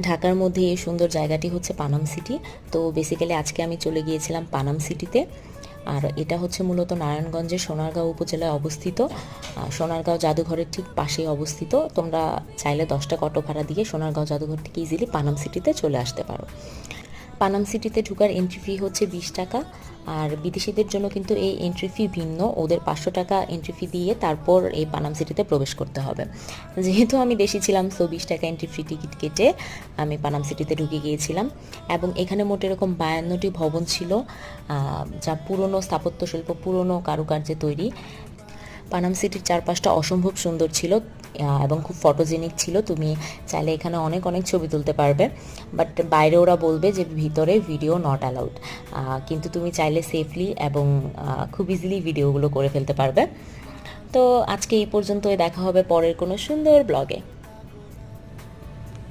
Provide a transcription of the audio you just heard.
ঢাকার মধ্যে এই সুন্দর জায়গাটি হচ্ছে পানাম সিটি। তো বেসিক্যালি আজকে আমি চলে গিয়েছিলাম পানাম সিটিতে। আর এটা হচ্ছে মূলত নারায়ণগঞ্জের সোনারগাঁও উপজেলায় অবস্থিত। সোনারগাঁও জাদুঘরের ঠিক পাশেই অবস্থিত। তোমরা চাইলে 10 টাকা অটো ভাড়া দিয়ে সোনারগাঁও জাদুঘর থেকে ইজিলি পানাম সিটিতে চলে আসতে পারো। পানাম সিটিতে ঢোকার এন্ট্রি ফি হচ্ছে 20 টাকা। আর বিদেশিদের জন্য কিন্তু এই এন্ট্রি ফি ভিন্ন, ওদের 500 টাকা এন্ট্রি ফি দিয়ে তারপর এই পানাম সিটিতে প্রবেশ করতে হবে। যেহেতু আমি দেশি ছিলাম, সো 20 টাকা এন্ট্রি ফি টিকিট কেটে আমি পানাম সিটিতে ঢুকে গিয়েছিলাম। এবং এখানে মোট এরকম 52টি ভবন ছিল, যা পুরনো স্থাপত্যশিল্প, পুরনো কারুকার্যে তৈরি। পানাম সিটির চারপাশটা অসম্ভব সুন্দর ছিল এবং খুব ফটোজেনিক ছিল। তুমি চাইলে এখানে অনেক অনেক ছবি তুলতে পারবে, বাট বাইরে ওরা বলবে যে ভিতরে ভিডিও নট অ্যালাউড। কিন্তু তুমি চাইলে সেফলি এবং খুব ইজিলি ভিডিওগুলো করে ফেলতে পারবে। তো আজকে এই পর্যন্তই, দেখা হবে পরের কোনো সুন্দর ব্লগে।